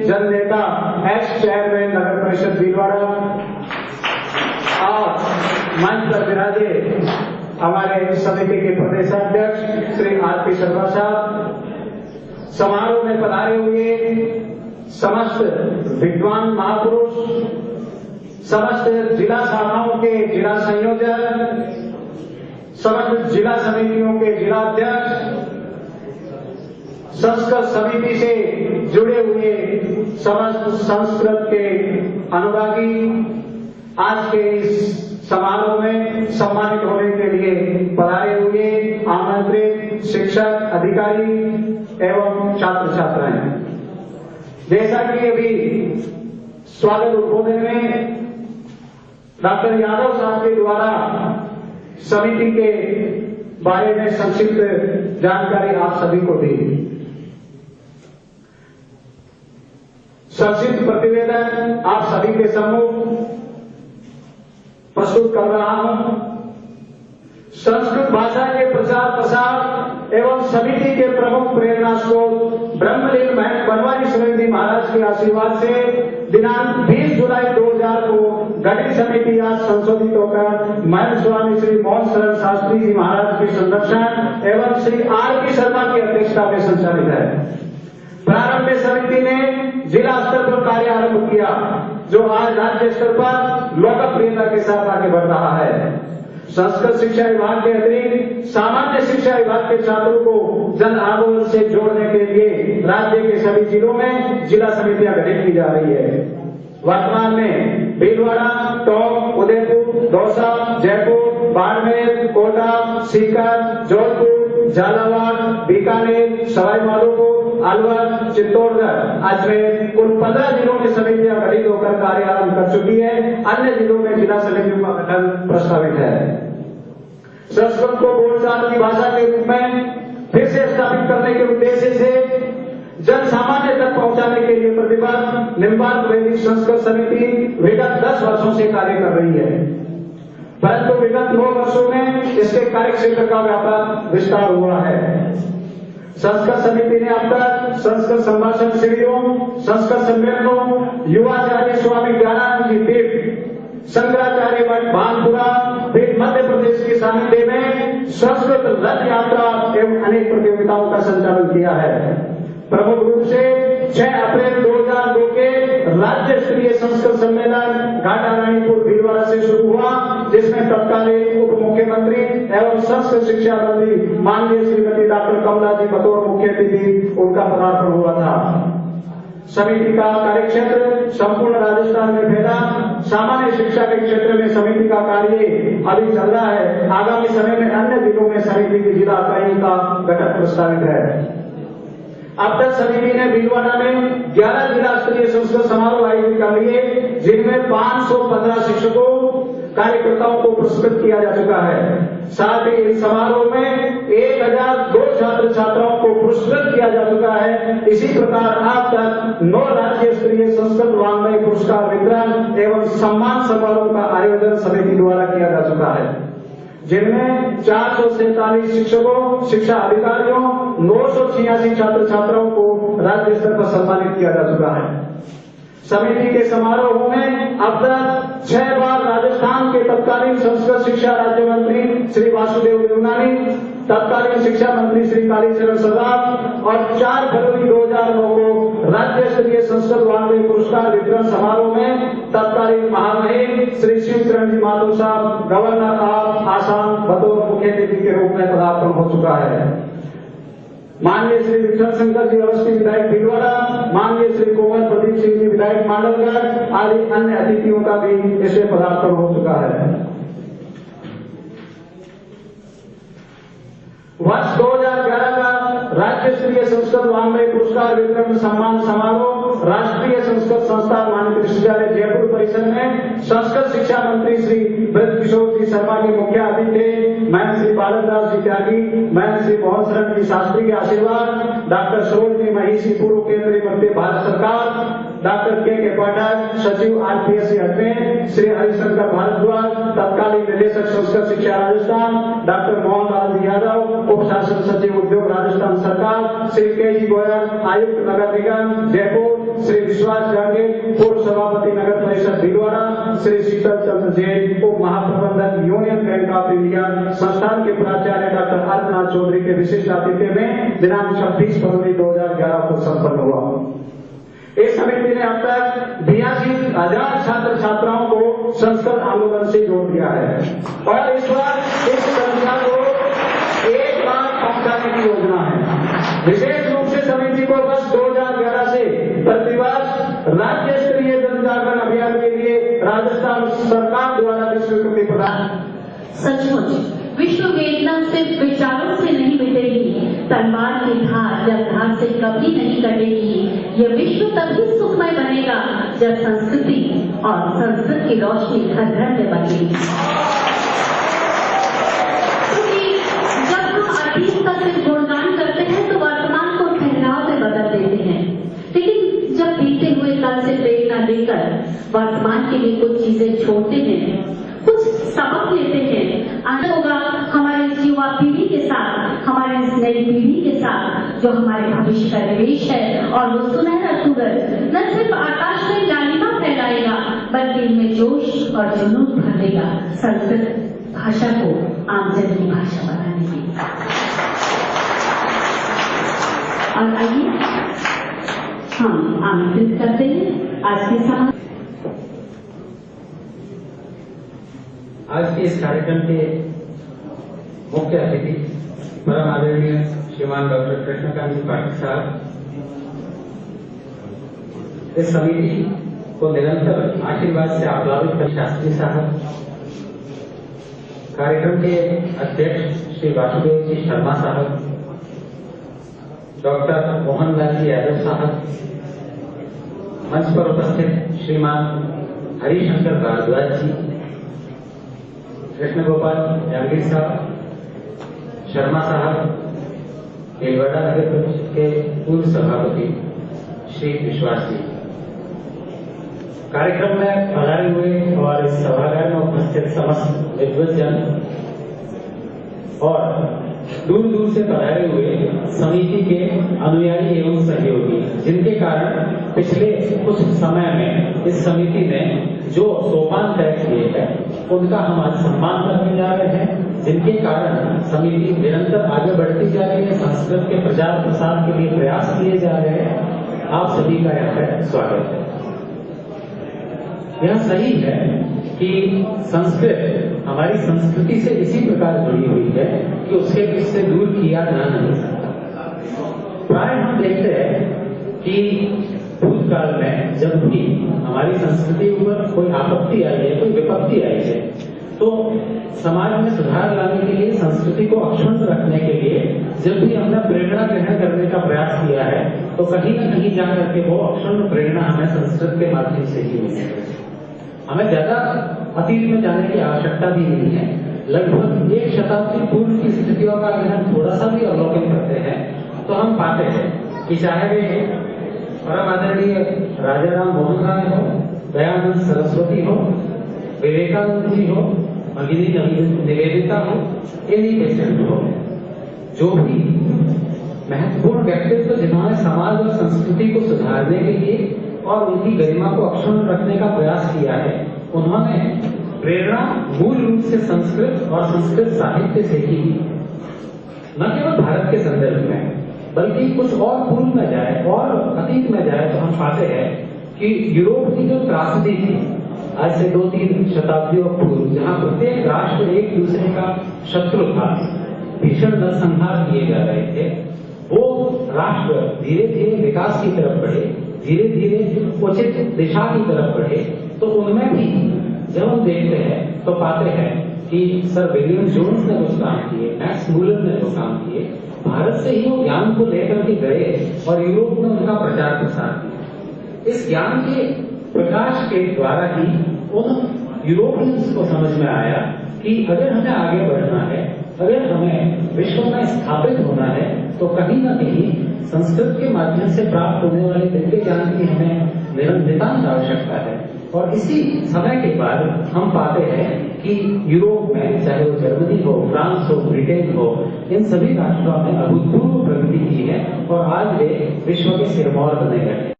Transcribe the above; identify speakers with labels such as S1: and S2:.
S1: जन नेता x chairman नगर परिषद भीलवाड़ा और मंच पर विराजे हमारे समिति के प्रदेशाध्यक्ष श्री आरपी शर्मा साहब, समारोह में पधारे हुए समस्त विद्वान महापुरुष, समस्त जिला शाखाओं के जिला संयोजक, समस्त जिला समितियों के जिला अध्यक्ष, संस्कृत समिति से जुड़े हुए समस्त संस्कृत के अनुरागी, आज के इस समारोह में सम्मानित होने के लिए पधारे हुए आमंत्रित शिक्षक, अधिकारी एवं छात्र छात्राएं। जैसा कि अभी स्वागत उद्बोधन में डॉक्टर यादव साहब के द्वारा समिति के बारे में संक्षिप्त जानकारी आप सभी को दी, संक्षिप्त प्रतिवेदन आप सभी के सम्मुख प्रस्तुत कर रहा हूं। संस्कृत भाषा के प्रचार प्रसार एवं समिति के प्रमुख प्रेरणा स्रोत ब्रह्मलीन महंत बनवारी सुरेंद्र महाराज के आशीर्वाद से दिनांक 20 जुलाई 2000 को गठित समिति आज संशोधित होकर महंत स्वामी श्री मोहन शरण शास्त्री जी महाराज के संरक्षण एवं श्री आरपी शर्मा की अध्यक्षता में संचालित है। प्रारंभ में समिति ने जिला स्तर पर कार्य आरंभ किया, जो आज राज्य स्तर पर लोकप्रियता के साथ आगे बढ़ रहा है। संस्कृत शिक्षा विभाग के अतिरिक्त सामान्य शिक्षा विभाग के छात्रों को जन आंदोलन से जोड़ने के लिए राज्य के सभी जिलों में जिला समितियां गठित की जा रही है। वर्तमान में भीलवाड़ा, टोंक, उदयपुर, दौसा, जयपुर, बाड़मेर, कोटा, सीकर, जोधपुर, झालावाड़, बीकानेर, सवाई माधोपुर, अलवर, चित्तौड़गढ़, अजमेर कुल 15 जिलों में समितियां गठित होकर कार्य आरंभ कर चुकी है। अन्य जिलों में जिला समितियों का गठन प्रस्तावित है। संस्कृत को बोलचाल की भाषा के रूप में फिर से स्थापित करने के उद्देश्य से जन सामान्य तक पहुंचाने के लिए प्रतिबद्ध निम्बार्क वैदिक संस्कृत समिति विगत 10 वर्षों से कार्य कर रही है, परंतु विगत 9 वर्षों में इसके कार्य क्षेत्र का व्यापक विस्तार हुआ है। संस्कृत समिति ने अब तक संस्कृत संभाषण शिविरों, संस्कृत सम्मेलनों, युवाचार्य स्वामी ज्ञानानंद जी तीर्थ, शंकराचार्य मठ भानपुरा, फिर मध्य प्रदेश के सानिध्य में संस्कृत रथ यात्रा एवं अनेक प्रतियोगिताओं का संचालन किया है। प्रमुख रूप से 6 अप्रैल 2002 के राज्य स्तरीय संस्कृत सम्मेलन घाटा रानीपुर भीलवाड़ा से शुरू हुआ, जिसमें तत्कालीन उप मुख्यमंत्री एवं संस्कृत शिक्षा मंत्री माननीय श्रीमती डॉक्टर कमला जी बतौर मुख्य अतिथि उनका पदार्पण हुआ था। समिति का कार्यक्षेत्र संपूर्ण राजस्थान में फैला। सामान्य शिक्षा के क्षेत्र में समिति का कार्य अभी चल रहा है। आगामी समय में अन्य जिलों में समिति की जिला इकाइयों का गठन प्रस्तावित है। अब तक समिति ने भीलवाड़ा में 11 जिला स्तरीय संस्कृत समारोह आयोजित कर लिए, जिनमें 515 शिक्षकों कार्यकर्ताओं को पुरस्कृत किया जा चुका है। साथ ही इस समारोह में 1002 छात्र छात्राओं को पुरस्कृत किया जा चुका है। इसी प्रकार अब तक 9 राज्य स्तरीय संस्कृत वाङ्मय पुरस्कार वितरण एवं सम्मान समारोह का आयोजन समिति द्वारा किया जा चुका है, जिनमें 447 शिक्षकों, शिक्षा अधिकारियों, 986 छात्र छात्राओं को राज्य स्तर पर सम्मानित किया जा चुका है। समिति के समारोह में अब तक 6 बार राजस्थान के तत्कालीन संस्कृत शिक्षा राज्य मंत्री श्री वासुदेव देवनानी, तत्कालीन शिक्षा मंत्री श्री कालीचरण सरदार और 4 फरवरी 2009 को राज्य स्तरीय संस्कृत वाङ्मय पुरस्कार वितरण समारोह में तत्कालीन महामहिम श्री शिवचरण जी माधव साहब, गवर्नर ऑफ आसाम बतौर मुख्य अतिथि के रूप में पदार्पण हो चुका है। माननीय श्री विठल शंकर जी अवस्थी विधायक भीलवाड़ा, माननीय श्री कोमल प्रदीप सिंह जी विधायक मांडवगढ़ आदि अन्य अतिथियों का भी इसमें पदार्पण हो चुका है। वर्ष 2011 का राज्य स्तरीय संस्कृत वाङ्मय पुरस्कार वितरण सम्मान समारोह राष्ट्रीय संस्कृत संस्थान माननीय विश्वविद्यालय जयपुर परिसर में संस्कृत शिक्षा मंत्री श्री ब्रज किशोर जी शर्मा जी मुख्य अतिथि, महंत श्री बालकदास जी त्यागी, महंत श्री मोहन शरण जी शास्त्री के आशीर्वाद, डॉक्टर सरोजनी महिषी पूर्व केंद्रीय मंत्री भारत सरकार, डॉक्टर के पाठक सचिव आरपीएससी अजमेर, श्री हरिशंकर भारद्वाज तत्कालीन निदेशक संस्कृत शिक्षा राजस्थान, डॉक्टर मोहनलाल जी यादव उप शासन सचिव उद्योग राजस्थान सरकार, श्री के जी गोयल आयुक्त नगर निगम जयपुर, श्री विश्वास गांगे, पूर्व सभापति नगर परिषद भीलवाड़ा, श्री शीतल चंद्र जैन, उप महाप्रबंधक यूनियन बैंक ऑफ इंडिया, संस्थान के प्राचार्य डॉक्टर आदित्यनाथ चौधरी के विशिष्ट आतिथ्य में दिनांक 26 फरवरी 2011 को संपन्न हुआ। इस समिति ने अब तक 82,000 छात्र छात्राओं को संस्कृत आंदोलन से जोड़ दिया है और इस बार इस संख्या को 1 लाख पहुंचाने की योजना है। विशेष रूप से समिति को वर्ष 2011 से प्रतिवर्ष राज्य स्तरीय जन जागरण अभियान के लिए राजस्थान सरकार द्वारा स्वीकृति प्रदान।
S2: सचमुच विश्व वेदना सिर्फ विचारों से नहीं मिटेगी, तलवार की धार जब धार से कभी नहीं कटेगी। यह विश्व तभी सुखमय बनेगा जब संस्कृति और संस्कृत की रोशनी घर घर में बनेगी। क्योंकि जब हम अतीत का सिर्फ गुणगान करते हैं तो वर्तमान को ठहराव में बदल देते हैं, लेकिन जब बीते हुए कल से प्रेरणा लेकर वर्तमान के लिए कुछ चीजें छोड़ते हैं, कुछ सबक लेते हैं, आगे होगा हमारे युवा पीढ़ी के साथ, हमारे इस नई पीढ़ी के साथ जो हमारे भविष्य का निवेश है, और वो सुनहरा सूरज न सिर्फ आकाश में लालिमा फैलाएगा बल्कि इनमें जोश और जुनून भर देगा संस्कृत भाषा को आमजन की भाषा बनाने की। और आइए हम आमंत्रित करते हैं आज के समाज
S3: आज के इस कार्यक्रम के मुख्य अतिथि परम आदरणीय श्रीमान डॉक्टर कृष्णकांत जी पाठक साहब, इस समिति को निरंतर आशीर्वाद से आप्लावित कर शास्त्री साहब, कार्यक्रम के अध्यक्ष श्री वासुदेव जी शर्मा साहब, डॉक्टर मोहनलाल जी यादव साहब, मंच पर उपस्थित श्रीमान हरिशंकर भारद्वाज जी, कृष्ण गोपाल जांगीर साहब, शर्मा साहब, भीलवाड़ा नगर परिषद के पूर्व सभापति श्री विश्वास जी, कार्यक्रम में पधारे हुए और इस सभागार में उपस्थित समस्त विद्वज्जन और दूर दूर से पधारे हुए समिति के अनुयायी एवं सहयोगी, जिनके कारण पिछले कुछ समय में इस समिति ने जो सोपान तय किए हैं उनका हम आज सम्मान करने जा रहे हैं, जिनके कारण समिति निरंतर आगे बढ़ती जा रही है, संस्कृत के प्रचार प्रसार के लिए प्रयास किए जा रहे हैं। आप सभी का यहाँ पर स्वागत है। यह सही है कि संस्कृत हमारी संस्कृति से इसी प्रकार जुड़ी हुई है कि उसके इससे दूर किया जा नहीं सकता। प्राय हम देखते हैं कि भूतकाल में जब भी हमारी संस्कृति ऊपर कोई आपत्ति आई है, कोई विपत्ति आई है, तो समाज में सुधार लाने के लिए, संस्कृति को अक्षुण्ण रखने के लिए जब भी हमने प्रेरणा ग्रहण करने का प्रयास किया है तो कहीं न कहीं जाकर के वो अक्षुण्ण प्रेरणा हमें संस्कृत के माध्यम से ही मिली है। हमें ज्यादा अतीत में जाने की आवश्यकता भी नहीं है। लगभग 1 शताब्दी पूर्व की स्थितियों का अगर हम थोड़ा सा भी अवलोकन करते हैं तो हम पाते हैं कि चाहे वे परम आदरणीय राजा राम मोहन राय हो, दयानंद सरस्वती हो, विवेकानंद जी हो, भगिनी निवेदिता हो, एनी बेसेंट हो, जो भी महत्वपूर्ण व्यक्तित्व जिन्होंने समाज और संस्कृति को सुधारने के लिए और उनकी गरिमा को अक्षुण्ण रखने का प्रयास किया है, उन्होंने प्रेरणा मूल रूप से संस्कृत और संस्कृत साहित्य से ही, न केवल भारत के संदर्भ में बल्कि कुछ और पूर्व में जाए और अतीत में जाए तो हम पाते हैं कि यूरोप की जो त्रासदी थी आज से 2-3 शताब्दियों पूर्व, जहां प्रत्येक राष्ट्र एक दूसरे का शत्रु था, भीषण नरसंहार किए जा रहे थे, वो राष्ट्र धीरे धीरे विकास की तरफ बढ़े, धीरे धीरे उचित दिशा की तरफ बढ़े। तो उनमें भी जब हम देखते हैं तो पाते हैं कि सर विलियम जोन्स ने कुछ काम किए, मैक्स मूलर ने जो काम किए, भारत से ही वो ज्ञान को लेकर के गए और यूरोप में उनका प्रचार प्रसार किया। इस ज्ञान के प्रकाश के द्वारा ही उन यूरोपियंस को समझ में आया कि अगर हमें आगे बढ़ना है, अगर हमें विश्व में स्थापित होना है, तो कहीं न कहीं संस्कृत के माध्यम से प्राप्त होने वाले दिव्य ज्ञान की हमें नितांत आवश्यकता है। और इसी समय के बाद हम पाते हैं कि यूरोप में, चाहे वो जर्मनी हो, फ्रांस हो, ब्रिटेन हो, इन सभी राष्ट्रों ने अभूतपूर्व प्रगति की है और आज वे विश्व के सिरमौर बने गए।